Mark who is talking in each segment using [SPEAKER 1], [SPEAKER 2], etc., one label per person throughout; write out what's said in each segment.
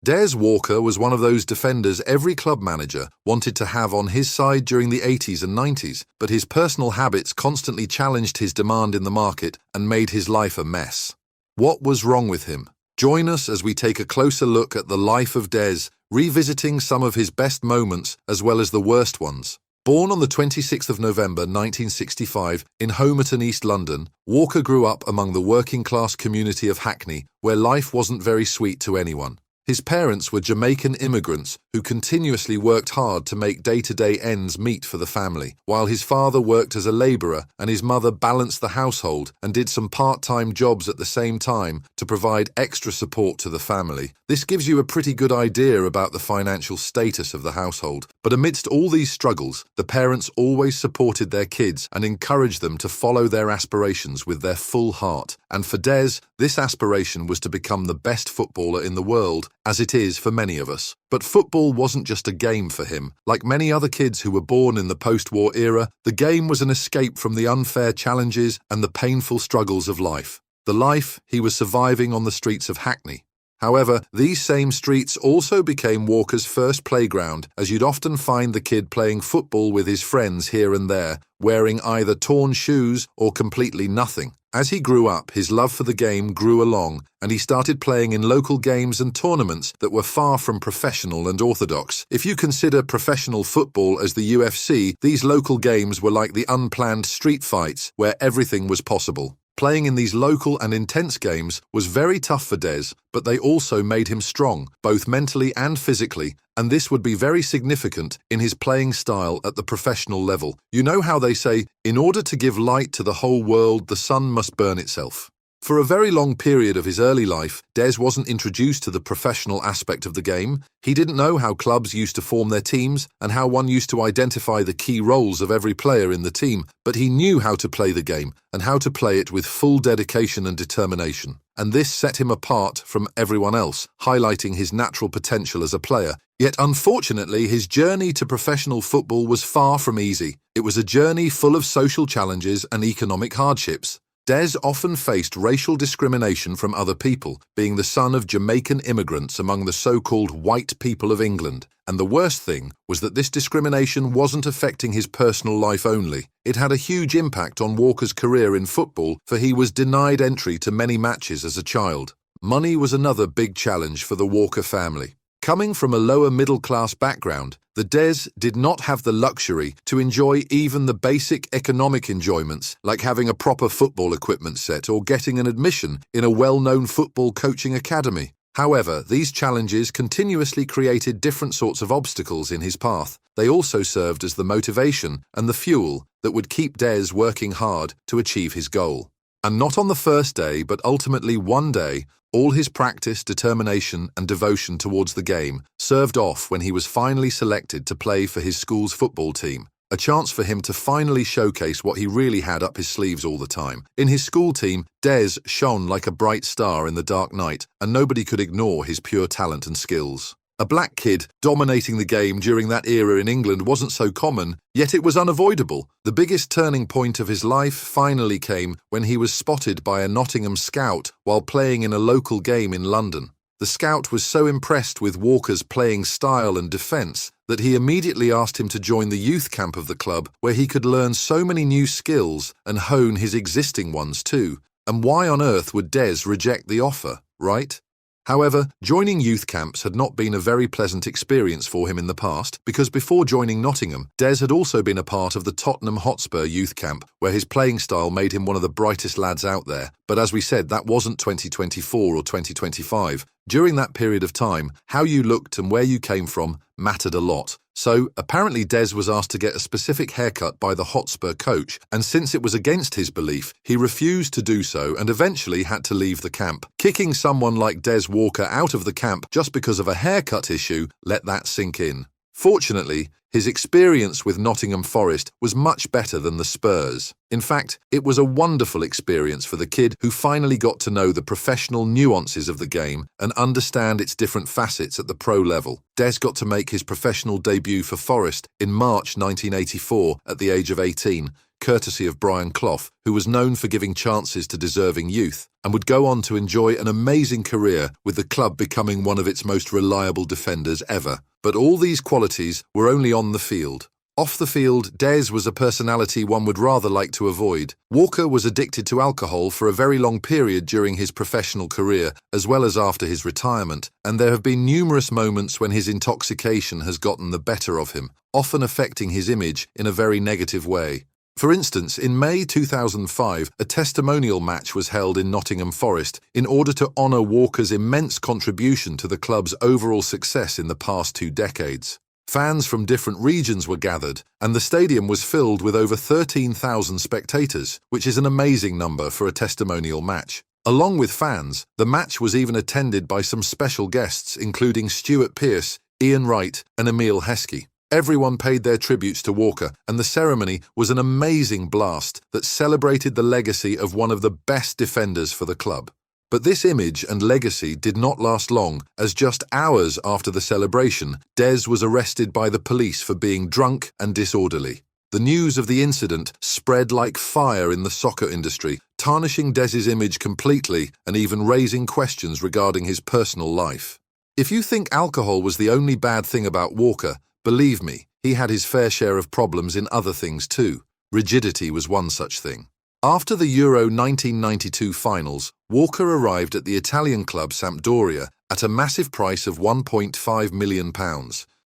[SPEAKER 1] Des Walker was one of those defenders every club manager wanted to have on his side during the 80s and 90s, but his personal habits constantly challenged his demand in the market and made his life a mess. What was wrong with him? Join us as we take a closer look at the life of Des, revisiting some of his best moments as well as the worst ones. Born on the 26th of November 1965 in Homerton, East London, Walker grew up among the working-class community of Hackney, where life wasn't very sweet to anyone. His parents were Jamaican immigrants who continuously worked hard to make day-to-day ends meet for the family, while his father worked as a labourer and his mother balanced the household and did some part-time jobs at the same time to provide extra support to the family. This gives you a pretty good idea about the financial status of the household. But amidst all these struggles, the parents always supported their kids and encouraged them to follow their aspirations with their full heart. And for Des, this aspiration was to become the best footballer in the world, as it is for many of us. But football wasn't just a game for him. Like many other kids who were born in the post-war era, the game was an escape from the unfair challenges and the painful struggles of life. The life he was surviving on the streets of Hackney. However, these same streets also became Walker's first playground, as you'd often find the kid playing football with his friends here and there, wearing either torn shoes or completely nothing. As he grew up, his love for the game grew along, and he started playing in local games and tournaments that were far from professional and orthodox. If you consider professional football as the UFC, these local games were like the unplanned street fights where everything was possible. Playing in these local and intense games was very tough for Des, but they also made him strong, both mentally and physically, and this would be very significant in his playing style at the professional level. You know how they say, in order to give light to the whole world, the sun must burn itself. For a very long period of his early life, Des wasn't introduced to the professional aspect of the game. He didn't know how clubs used to form their teams and how one used to identify the key roles of every player in the team, but he knew how to play the game and how to play it with full dedication and determination. And this set him apart from everyone else, highlighting his natural potential as a player. Yet unfortunately, his journey to professional football was far from easy. It was a journey full of social challenges and economic hardships. Des often faced racial discrimination from other people, being the son of Jamaican immigrants among the so-called white people of England. And the worst thing was that this discrimination wasn't affecting his personal life only. It had a huge impact on Walker's career in football, for he was denied entry to many matches as a child. Money was another big challenge for the Walker family. Coming from a lower middle-class background, the Des did not have the luxury to enjoy even the basic economic enjoyments like having a proper football equipment set or getting an admission in a well-known football coaching academy. However, these challenges continuously created different sorts of obstacles in his path. They also served as the motivation and the fuel that would keep Des working hard to achieve his goal. And not on the first day, but ultimately one day, all his practice, determination, and devotion towards the game served off when he was finally selected to play for his school's football team. A chance for him to finally showcase what he really had up his sleeves all the time. In his school team, Des shone like a bright star in the dark night, and nobody could ignore his pure talent and skills. A black kid dominating the game during that era in England wasn't so common, yet it was unavoidable. The biggest turning point of his life finally came when he was spotted by a Nottingham scout while playing in a local game in London. The scout was so impressed with Walker's playing style and defence that he immediately asked him to join the youth camp of the club, where he could learn so many new skills and hone his existing ones too. And why on earth would Des reject the offer, right? However, joining youth camps had not been a very pleasant experience for him in the past, because before joining Nottingham, Des had also been a part of the Tottenham Hotspur youth camp, where his playing style made him one of the brightest lads out there. But as we said, that wasn't 2024 or 2025. During that period of time, how you looked and where you came from mattered a lot. So, apparently Des was asked to get a specific haircut by the Hotspur coach, and since it was against his belief, he refused to do so and eventually had to leave the camp. Kicking someone like Des Walker out of the camp just because of a haircut issue, let that sink in. Fortunately, his experience with Nottingham Forest was much better than the Spurs. In fact, it was a wonderful experience for the kid who finally got to know the professional nuances of the game and understand its different facets at the pro level. Des got to make his professional debut for Forest in March 1984 at the age of 18, courtesy of Brian Clough, who was known for giving chances to deserving youth, and would go on to enjoy an amazing career, with the club becoming one of its most reliable defenders ever. But all these qualities were only on the field. Off the field, Des was a personality one would rather like to avoid. Walker was addicted to alcohol for a very long period during his professional career, as well as after his retirement, and there have been numerous moments when his intoxication has gotten the better of him, often affecting his image in a very negative way. For instance, in May 2005, a testimonial match was held in Nottingham Forest in order to honour Walker's immense contribution to the club's overall success in the past 2 decades. Fans from different regions were gathered, and the stadium was filled with over 13,000 spectators, which is an amazing number for a testimonial match. Along with fans, the match was even attended by some special guests, including Stuart Pearce, Ian Wright, and Emile Heskey. Everyone paid their tributes to Walker, and the ceremony was an amazing blast that celebrated the legacy of one of the best defenders for the club. But this image and legacy did not last long, as just hours after the celebration, Des was arrested by the police for being drunk and disorderly. The news of the incident spread like fire in the soccer industry, tarnishing Des's image completely and even raising questions regarding his personal life. If you think alcohol was the only bad thing about Walker, believe me, he had his fair share of problems in other things too. Rigidity was one such thing. After the Euro 1992 finals, Walker arrived at the Italian club Sampdoria at a massive price of £1.5 million.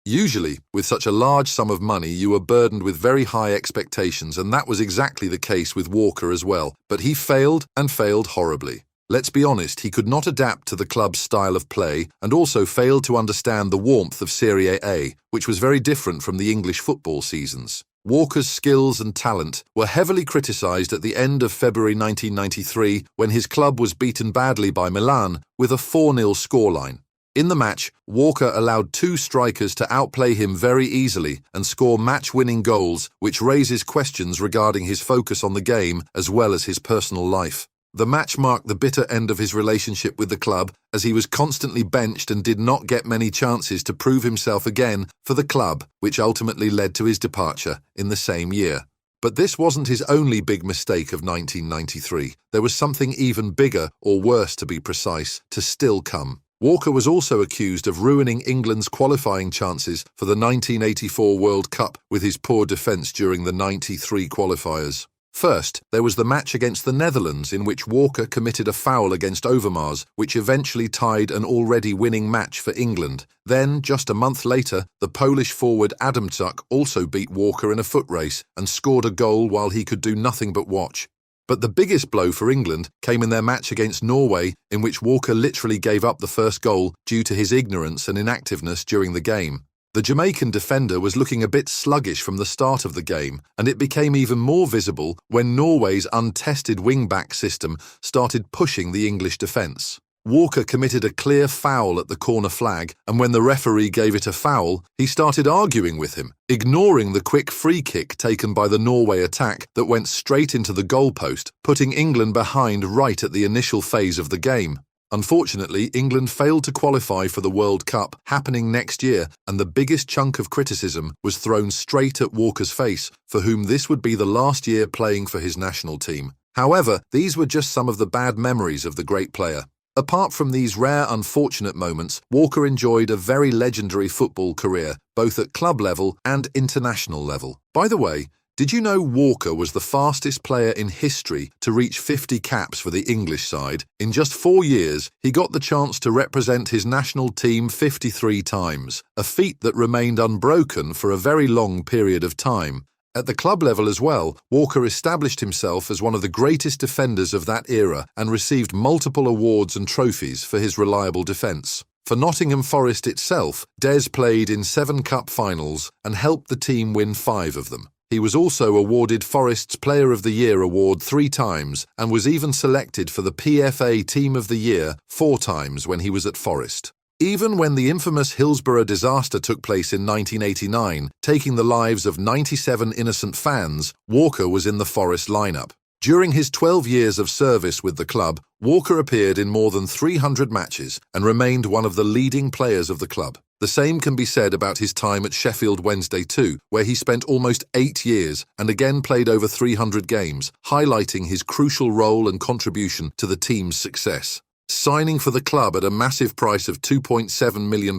[SPEAKER 1] Usually, with such a large sum of money, you were burdened with very high expectations, and that was exactly the case with Walker as well. But he failed, and failed horribly. Let's be honest, he could not adapt to the club's style of play and also failed to understand the warmth of Serie A, which was very different from the English football seasons. Walker's skills and talent were heavily criticised at the end of February 1993 when his club was beaten badly by Milan with a 4-0 scoreline. In the match, Walker allowed 2 strikers to outplay him very easily and score match-winning goals, which raises questions regarding his focus on the game as well as his personal life. The match marked the bitter end of his relationship with the club, as he was constantly benched and did not get many chances to prove himself again for the club, which ultimately led to his departure in the same year. But this wasn't his only big mistake of 1993. There was something even bigger, or worse to be precise, to still come. Walker was also accused of ruining England's qualifying chances for the 1984 World Cup with his poor defence during the 93 qualifiers. First, there was the match against the Netherlands in which Walker committed a foul against Overmars, which eventually tied an already winning match for England. Then, just a month later, the Polish forward Adamczuk also beat Walker in a foot race and scored a goal while he could do nothing but watch. But the biggest blow for England came in their match against Norway, in which Walker literally gave up the first goal due to his ignorance and inactiveness during the game. The Jamaican defender was looking a bit sluggish from the start of the game, and it became even more visible when Norway's untested wing-back system started pushing the English defence. Walker committed a clear foul at the corner flag, and when the referee gave it a foul, he started arguing with him, ignoring the quick free kick taken by the Norway attack that went straight into the goalpost, putting England behind right at the initial phase of the game. Unfortunately, England failed to qualify for the World Cup happening next year, and the biggest chunk of criticism was thrown straight at Walker's face, for whom this would be the last year playing for his national team. However, these were just some of the bad memories of the great player. Apart from these rare unfortunate moments, Walker enjoyed a very legendary football career, both at club level and international level. By the way, did you know Walker was the fastest player in history to reach 50 caps for the English side? In just 4 years, he got the chance to represent his national team 53 times, a feat that remained unbroken for a very long period of time. At the club level as well, Walker established himself as one of the greatest defenders of that era and received multiple awards and trophies for his reliable defence. For Nottingham Forest itself, Des played in 7 cup finals and helped the team win 5 of them. He was also awarded Forest's Player of the Year award 3 times and was even selected for the PFA Team of the Year 4 times when he was at Forest. Even when the infamous Hillsborough disaster took place in 1989, taking the lives of 97 innocent fans, Walker was in the Forest lineup. During his 12 years of service with the club, Walker appeared in more than 300 matches and remained one of the leading players of the club. The same can be said about his time at Sheffield Wednesday too, where he spent almost 8 years and again played over 300 games, highlighting his crucial role and contribution to the team's success. Signing for the club at a massive price of £2.7 million,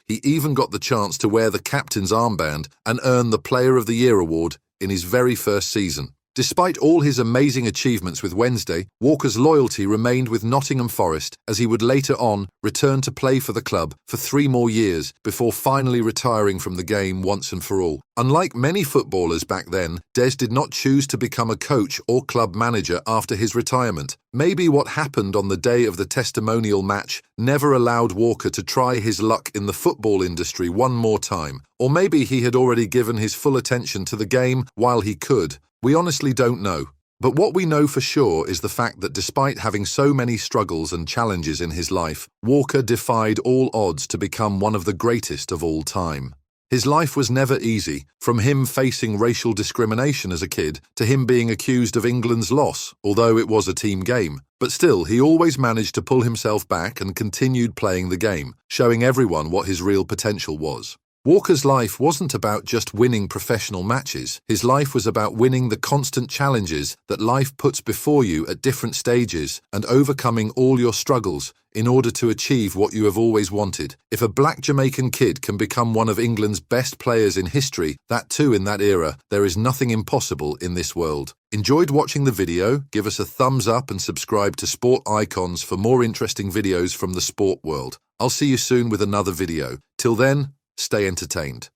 [SPEAKER 1] he even got the chance to wear the captain's armband and earn the Player of the Year award in his very first season. Despite all his amazing achievements with Wednesday, Walker's loyalty remained with Nottingham Forest, as he would later on return to play for the club for 3 more years before finally retiring from the game once and for all. Unlike many footballers back then, Des did not choose to become a coach or club manager after his retirement. Maybe what happened on the day of the testimonial match never allowed Walker to try his luck in the football industry one more time. Or maybe he had already given his full attention to the game while he could. We honestly don't know. But what we know for sure is the fact that despite having so many struggles and challenges in his life, Walker defied all odds to become one of the greatest of all time. His life was never easy, from him facing racial discrimination as a kid to him being accused of England's loss, although it was a team game. But still, he always managed to pull himself back and continued playing the game, showing everyone what his real potential was. Walker's life wasn't about just winning professional matches. His life was about winning the constant challenges that life puts before you at different stages and overcoming all your struggles in order to achieve what you have always wanted. If a black Jamaican kid can become one of England's best players in history, that too in that era, there is nothing impossible in this world. Enjoyed watching the video? Give us a thumbs up and subscribe to Sport Icons for more interesting videos from the sport world. I'll see you soon with another video. Till then, stay entertained.